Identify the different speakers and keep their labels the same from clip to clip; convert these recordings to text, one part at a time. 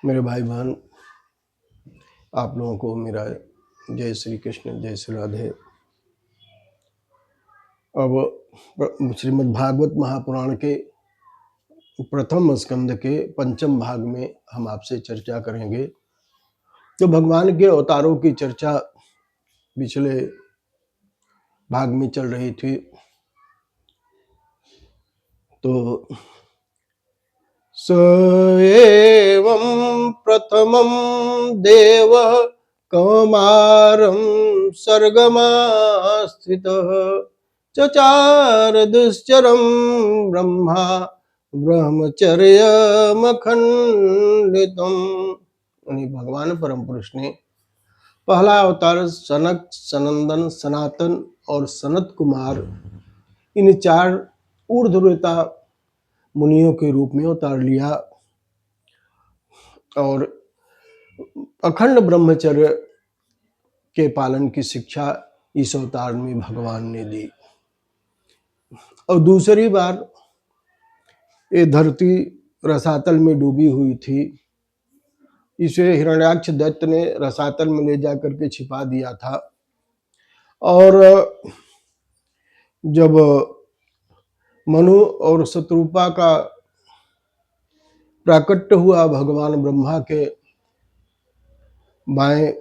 Speaker 1: मेरे भाई बहन, आप लोगों को मेरा जय श्री कृष्ण, जय श्री राधे। अब श्रीमद् भागवत महापुराण के प्रथम स्कंद के पंचम भाग में हम आपसे चर्चा करेंगे। तो भगवान के अवतारों की चर्चा पिछले भाग में चल रही थी। तो स एवं प्रथमं देव कौमारं सर्गमास्थितः चचार दुश्चरं ब्रह्मा ब्रह्मचर्यमखंडितम्। भगवान परम पुरुष ने पहला अवतार सनक, सनंदन, सनातन और सनत कुमार इन चार ऊर्ध्वरेता मुनियों के रूप में उतार लिया और अखंड ब्रह्मचर्य के पालन की शिक्षा इस अवतार में भगवान ने दी। और दूसरी बार ये धरती रसातल में डूबी हुई थी। इसे हिरण्याक्ष दैत्य ने रसातल में ले जाकर के छिपा दिया था। और जब मनु और शत्रुपा का प्राकट्य हुआ, भगवान ब्रह्मा के बाएं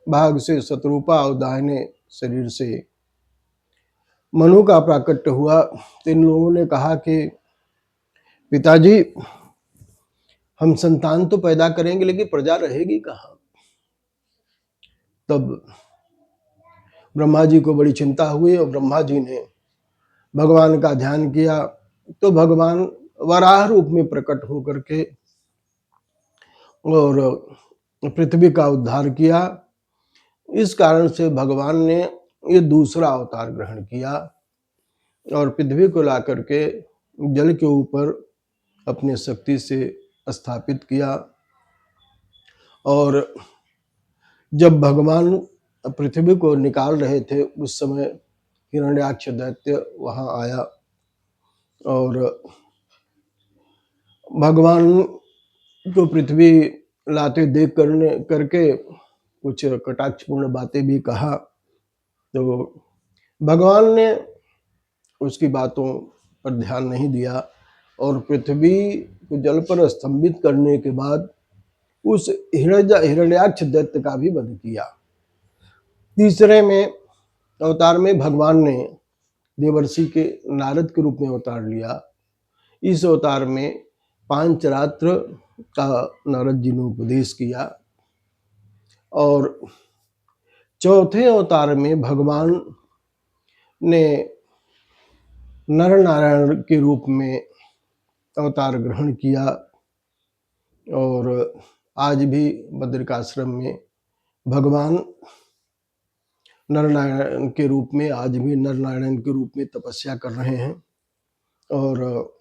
Speaker 1: भाग से शत्रुपा और दाहिने शरीर से मनु का प्राकट्य हुआ, तो इन लोगों ने कहा कि पिताजी, हम संतान तो पैदा करेंगे लेकिन प्रजा रहेगी कहाँ। तब ब्रह्मा जी को बड़ी चिंता हुई और ब्रह्मा जी ने भगवान का ध्यान किया। तो भगवान वराह रूप में प्रकट होकर के और पृथ्वी का उद्धार किया। इस कारण से भगवान ने ये दूसरा अवतार ग्रहण किया और पृथ्वी को ला करके जल के ऊपर अपने शक्ति से स्थापित किया। और जब भगवान पृथ्वी को निकाल रहे थे, उस समय हिरण्याक्ष दैत्य वहां आया और भगवान को पृथ्वी लाते देख करके कुछ कटाक्षपूर्ण बातें भी कहा। तो भगवान ने उसकी बातों पर ध्यान नहीं दिया और पृथ्वी को जल पर स्तंभित करने के बाद उस हिरण्याक्ष दैत्य का भी वध किया। तीसरे में अवतार में भगवान ने देवर्षि के नारद के रूप में अवतार लिया। इस अवतार में पांचरात्र का नारद जी ने उपदेश किया। और चौथे अवतार में भगवान ने नर नारायण के रूप में अवतार ग्रहण किया। और आज भी बद्रिकाश्रम में भगवान नर नारायण के रूप में, आज भी नर नारायण के रूप में तपस्या कर रहे हैं। और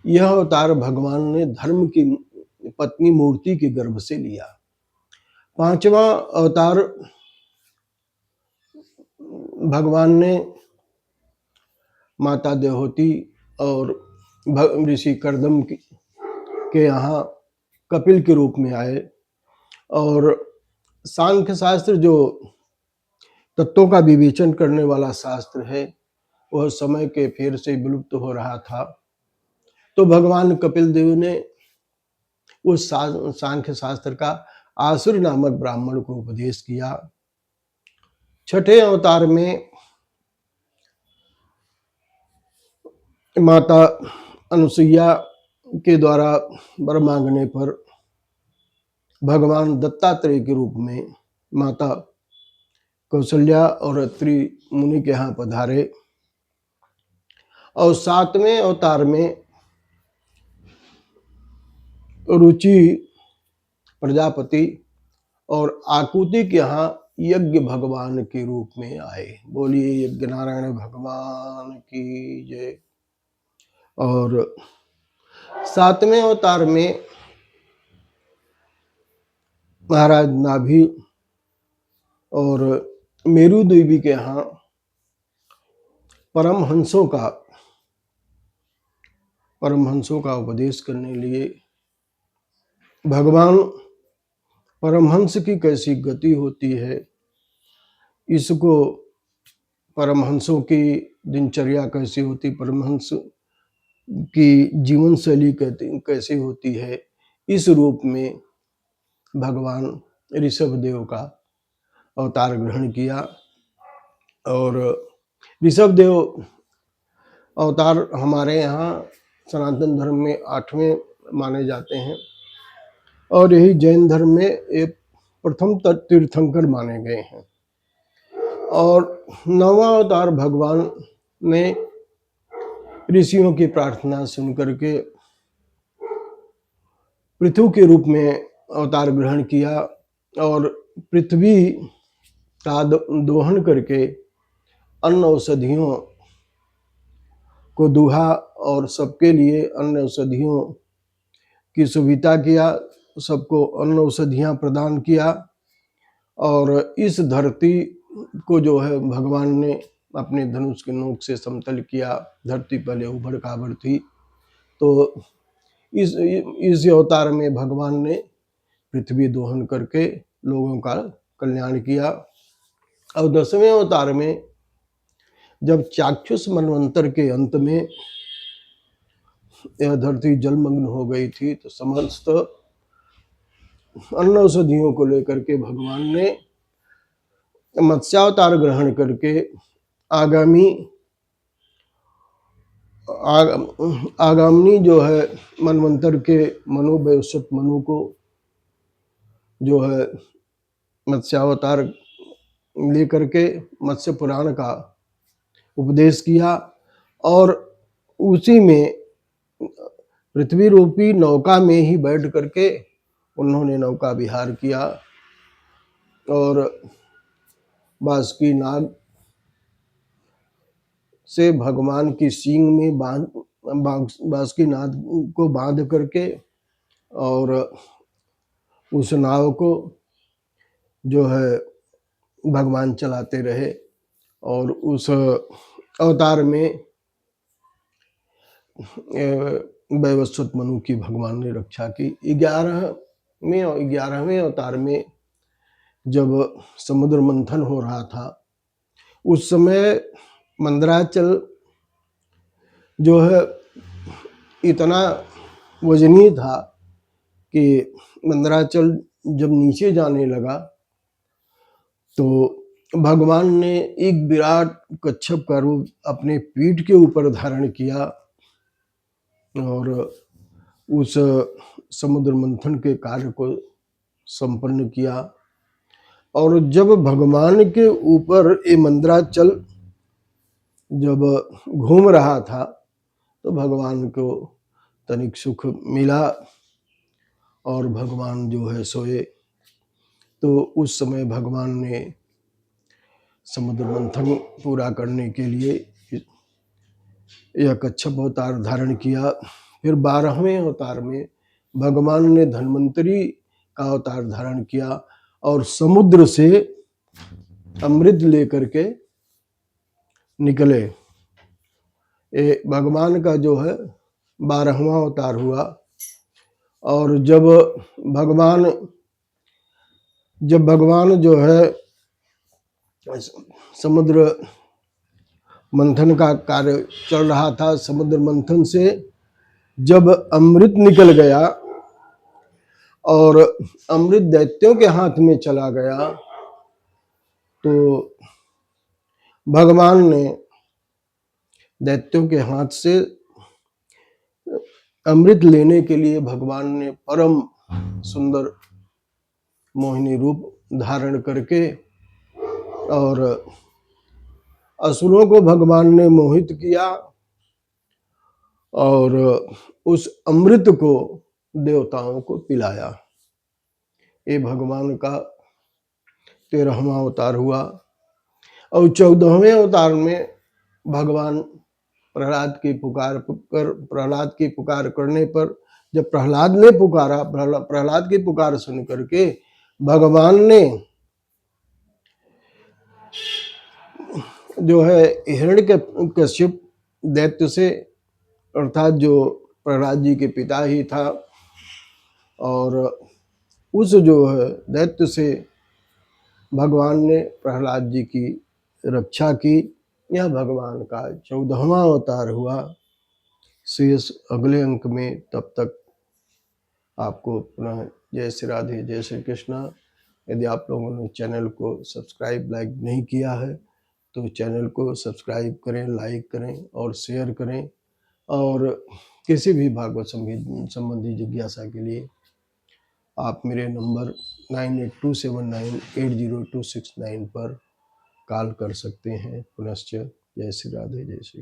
Speaker 1: यह अवतार भगवान ने धर्म की पत्नी मूर्ति के गर्भ से लिया। पांचवा अवतार भगवान ने माता देवहूति और ऋषि कर्दम के यहाँ कपिल के रूप में आए। और सांख्य शास्त्र, जो तत्वों का विवेचन करने वाला शास्त्र है, वह समय के फेर से विलुप्त हो रहा था। तो भगवान कपिल देव ने उस सांख्य शास्त्र का आसुर नामक ब्राह्मण को उपदेश किया। छठे अवतार में माता अनुसुईया के द्वारा वर मांगने पर भगवान दत्तात्रेय के रूप में माता कौशल्या और अत्रि मुनि के यहाँ पधारे। और सातवें अवतार में रुचि प्रजापति और आकुति के यहाँ यज्ञ भगवान के रूप में आए। बोलिए यज्ञ नारायण भगवान की जय। और सातवें अवतार में महाराज नाभि और मेरु देवी के यहाँ परमहंसों का उपदेश करने लिए भगवान परमहंस की कैसी गति होती है, इसको परमहंसों की दिनचर्या कैसी होती, परमहंस की जीवन शैली कैसी होती है, इस रूप में भगवान ऋषभ देव का अवतार ग्रहण किया। और ऋषभ देव अवतार हमारे यहाँ सनातन धर्म में 8वें माने जाते हैं और यही जैन धर्म में एक प्रथम तीर्थंकर माने गए हैं। और 9वां अवतार भगवान ने ऋषियों की प्रार्थना सुन करके पृथु के रूप में अवतार ग्रहण किया और पृथ्वी का दोहन करके अन्न औषधियों को दुहा और सबके लिए अन्न औषधियों की सुविधा किया, सबको अन्न औषधियाँ प्रदान किया। और इस धरती को जो है भगवान ने अपने धनुष के नोक से समतल किया। धरती पहले उबड़ खाबड़ थी, तो इस अवतार में भगवान ने पृथ्वी दोहन करके लोगों का कल्याण किया। और 10वें अवतार में जब चाक्षुष मनवंतर के अंत में यह धरती जलमग्न हो गई थी, तो समस्त अन्न औषधियों को लेकर के भगवान ने मत्स्यावतार ग्रहण करके आगामी जो है मनवंतर के मनु वैवस्वत मनु को जो है मत्स्यावतार लेकर के मत्स्य पुराण का उपदेश किया। और उसी में पृथ्वी रूपी नौका में ही बैठ करके उन्होंने नौका विहार किया और बासुकी नाग से भगवान की सींग में बासुकी नाग को बांध करके और उस नाव को जो है भगवान चलाते रहे। और उस अवतार में वैवस्वत मनु की भगवान ने रक्षा की। 11वें अवतार में जब समुद्र मंथन हो रहा था, उस समय मंदराचल जो है इतना वजनी था कि मंदराचल जब नीचे जाने लगा तो भगवान ने एक विराट कच्छप का रूप अपने पीठ के ऊपर धारण किया और उस समुद्र मंथन के कार्य को संपन्न किया। और जब भगवान के ऊपर ये मंदराचल जब घूम रहा था तो भगवान को तनिक सुख मिला और भगवान जो है सोए। तो उस समय भगवान ने समुद्र मंथन पूरा करने के लिए यह कच्छप अवतार धारण किया। फिर 12वें अवतार में भगवान ने धन्वंतरी का अवतार धारण किया और समुद्र से अमृत लेकर के निकले। ये भगवान का जो है 12वां अवतार हुआ। और जब भगवान जो है समुद्र मंथन का कार्य चल रहा था, समुद्र मंथन से जब अमृत निकल गया और अमृत दैत्यों के हाथ में चला गया, तो भगवान ने दैत्यों के हाथ से अमृत लेने के लिए भगवान ने परम सुंदर मोहिनी रूप धारण करके और असुरों को भगवान ने मोहित किया और उस अमृत को देवताओं को पिलाया। ये भगवान का 13वां अवतार हुआ। और 14वें अवतार में भगवान प्रहलाद की पुकार करने पर जब प्रहलाद ने पुकारा, प्रहलाद की पुकार सुन करके भगवान ने जो है हिरण्यकश्यप दैत्य से, अर्थात जो प्रहलाद जी के पिता ही था, और उस जो है दैत्य से भगवान ने प्रहलाद जी की रक्षा की। यह भगवान का 14वां अवतार हुआ। शेष अगले अंक में। तब तक आपको पुनः जय श्री राधे, जय श्री कृष्णा। यदि आप लोगों ने चैनल को सब्सक्राइब लाइक नहीं किया है तो चैनल को सब्सक्राइब करें, लाइक करें और शेयर करें। और किसी भी भागवत संबंधी जिज्ञासा के लिए आप मेरे नंबर 9827980269 पर कॉल कर सकते हैं। पुनश्च जय श्री राधे, जय श्री